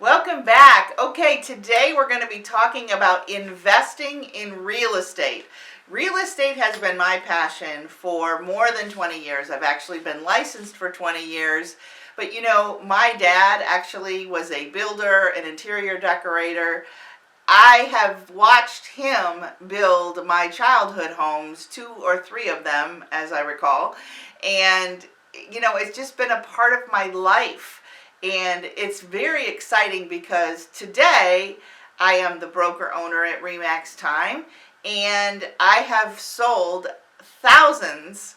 Welcome back. Okay, today we're going to be talking about investing in real estate. Real estate has been my passion for more than 20 years. I've actually been licensed for 20 years. But my dad actually was a builder, an interior decorator. I have watched him build my childhood homes, 2 or 3 of them, as I recall. And, it's just been a part of my life. And it's very exciting because today I am the broker owner at Remax Time, and I have sold thousands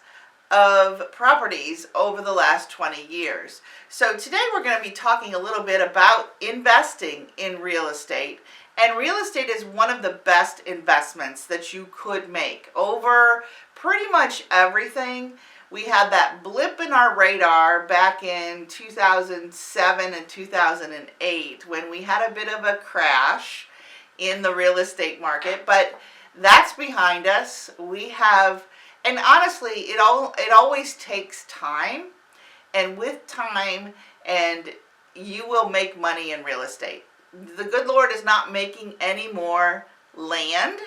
of properties over the last 20 years. So today we're going to be talking a little bit about investing in real estate. And real estate is one of the best investments that you could make over pretty much everything. We had that blip in our radar back in 2007 and 2008 when we had a bit of a crash in the real estate market, but that's behind us. We have, and honestly, it always takes time, and with time, and you will make money in real estate. The good Lord is not making any more land.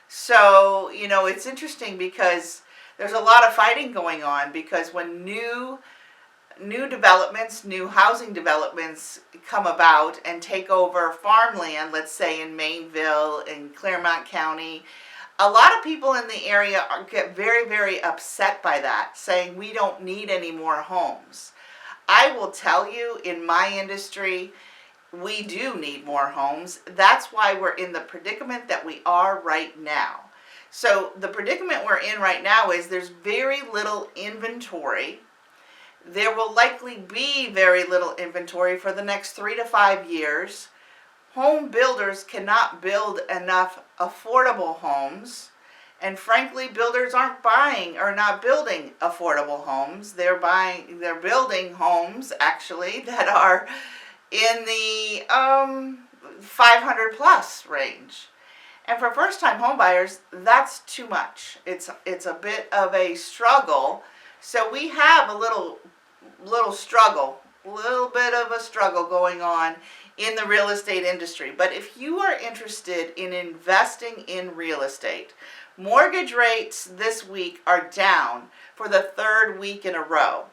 So, it's interesting because there's a lot of fighting going on, because when new developments, new housing developments come about and take over farmland, let's say in Maineville, in Claremont County, a lot of people in the area get very, very upset by that, saying we don't need any more homes. I will tell you, in my industry, we do need more homes. That's why we're in the predicament that we are right now. So the predicament we're in right now is there's very little inventory. There will likely be very little inventory for the next 3 to 5 years. Home builders cannot build enough affordable homes. And frankly, builders aren't buying or not building affordable homes. They're building homes actually that are in the 500 plus range. And for first-time home buyers, that's too much. It's a bit of a struggle. So we have a little bit of a struggle going on in the real estate industry. But if you are interested in investing in real estate, mortgage rates this week are down for the 3rd week in a row.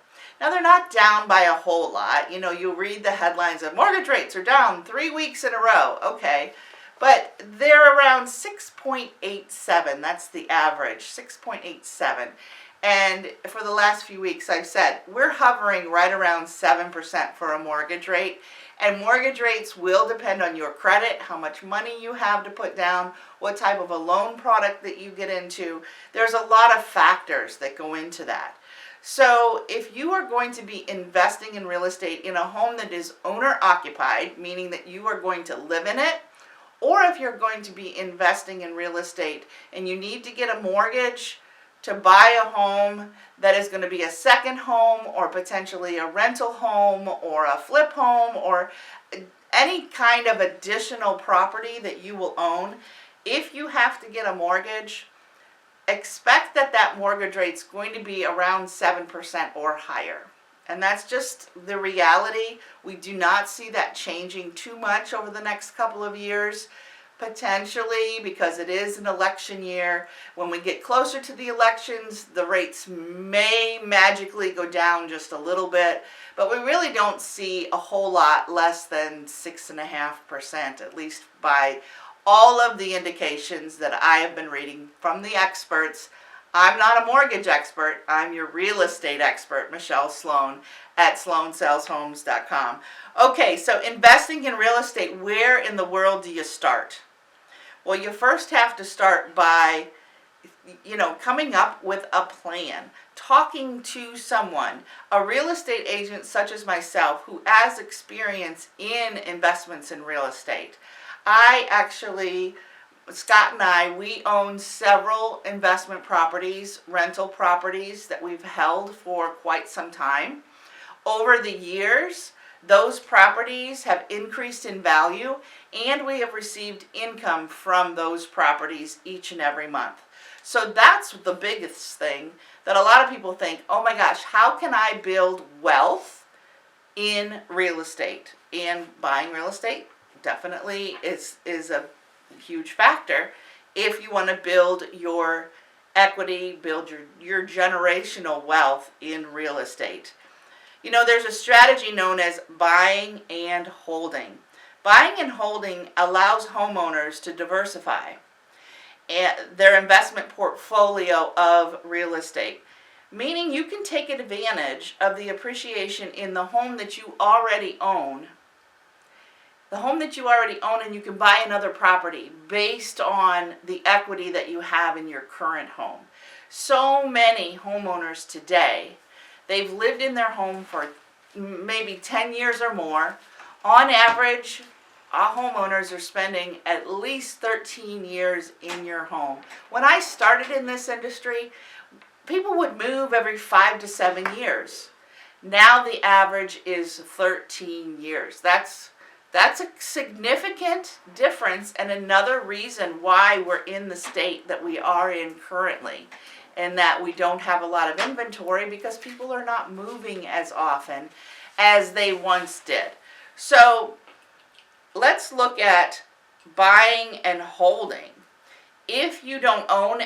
Now, they're not down by a whole lot. You'll read the headlines of mortgage rates are down 3 weeks in a row. Okay. But they're around 6.87. That's the average, 6.87. And for the last few weeks, I've said we're hovering right around 7% for a mortgage rate. And mortgage rates will depend on your credit, how much money you have to put down, what type of a loan product that you get into. There's a lot of factors that go into that. So if you are going to be investing in real estate in a home that is owner occupied, meaning that you are going to live in it, or if you're going to be investing in real estate and you need to get a mortgage to buy a home that is going to be a second home or potentially a rental home or a flip home or any kind of additional property that you will own, if you have to get a mortgage, expect that mortgage rate's going to be around 7% or higher. And that's just the reality. We do not see that changing too much over the next couple of years, potentially because it is an election year. When we get closer to the elections, the rates may magically go down just a little bit, but we really don't see a whole lot less than 6.5%, at least by all of the indications that I have been reading from the experts. I'm not a mortgage expert. I'm your real estate expert, Michelle Sloan at SloanSellsHomes.com. Okay, so investing in real estate, where in the world do you start? Well, you first have to start by, coming up with a plan, talking to someone, a real estate agent such as myself who has experience in investments in real estate. Scott and I, we own several investment properties, rental properties that we've held for quite some time. Over the years, those properties have increased in value, and we have received income from those properties each and every month. So that's the biggest thing that a lot of people think, oh my gosh, how can I build wealth in real estate. And buying real estate definitely is a huge factor if you want to build your equity, build your generational wealth in real estate. You know, there's a strategy known as buying and holding. Buying and holding allows homeowners to diversify their investment portfolio of real estate, meaning you can take advantage of the appreciation in the home that you already own. The home that you already own, and you can buy another property based on the equity that you have in your current home. So many homeowners today, they've lived in their home for maybe 10 years or more. On average, our homeowners are spending at least 13 years in your home. When I started in this industry, people would move every 5 to 7 years. Now the average is 13 years. That's a significant difference, and another reason why we're in the state that we are in currently, and that we don't have a lot of inventory because people are not moving as often as they once did. So let's look at buying and holding. If you don't owe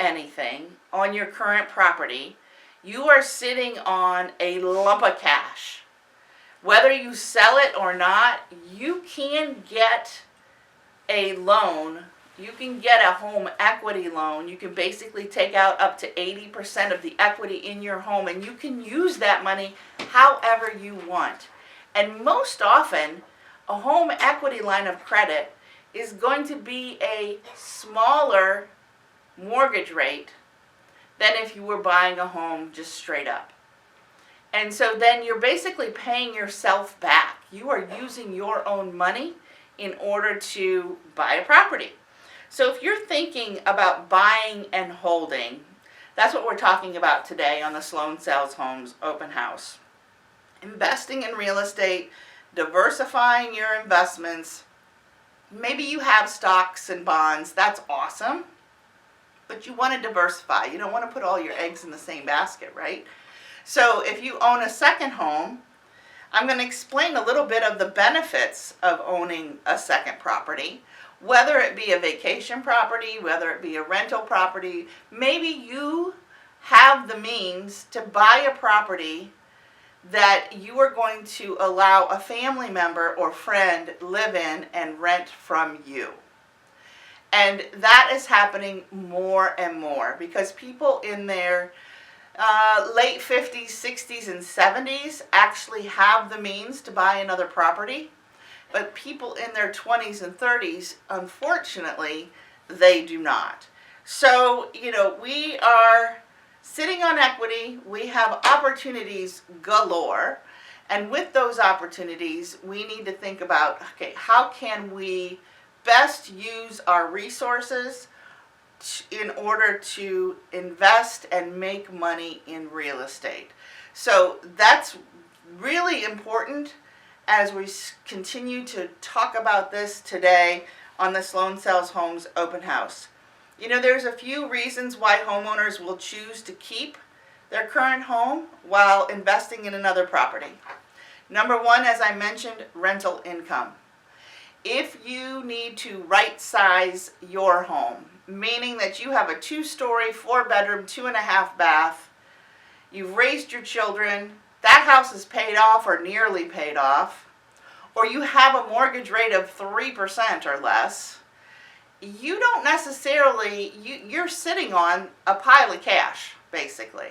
anything on your current property, you are sitting on a lump of cash. Whether you sell it or not, you can get a loan. You can get a home equity loan. You can basically take out up to 80% of the equity in your home, and you can use that money however you want. And most often, a home equity line of credit is going to be a smaller mortgage rate than if you were buying a home just straight up. And so then you're basically paying yourself back. You are using your own money in order to buy a property. So if you're thinking about buying and holding, that's what we're talking about today on the Sloan Sells Homes Open House. Investing in real estate, diversifying your investments. Maybe you have stocks and bonds. That's awesome. But you want to diversify. You don't want to put all your eggs in the same basket, right? So if you own a second home, I'm going to explain a little bit of the benefits of owning a second property, whether it be a vacation property, whether it be a rental property. Maybe you have the means to buy a property that you are going to allow a family member or friend live in and rent from you. And that is happening more and more because people in their late 50s, 60s, and 70s actually have the means to buy another property. But people in their 20s and 30s, unfortunately, they do not. So, we are sitting on equity. We have opportunities galore. And with those opportunities, we need to think about, okay, how can we best use our resources in order to invest and make money in real estate. So that's really important as we continue to talk about this today on the Sloan Sells Homes Open House. There's a few reasons why homeowners will choose to keep their current home while investing in another property. Number one, as I mentioned, rental income. If you need to right-size your home, meaning that you have a 2-story, 4-bedroom, 2.5 bath, you've raised your children, that house is paid off or nearly paid off, or you have a mortgage rate of 3% or less, you don't necessarily, you're sitting on a pile of cash, basically.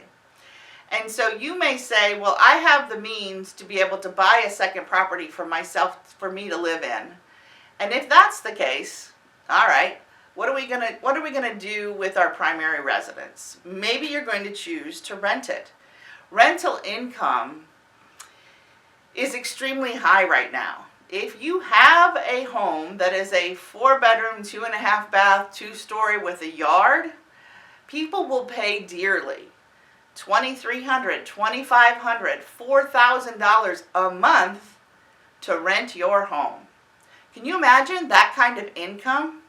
And so you may say, well, I have the means to be able to buy a second property for myself, for me to live in. And if that's the case, all right, what are we gonna do with our primary residence? Maybe you're going to choose to rent it. Rental income is extremely high right now. If you have a home that is a 4-bedroom, 2.5 bath, 2-story with a yard, people will pay dearly. $2,300, $2,500, $4,000 a month to rent your home. Can you imagine that kind of income?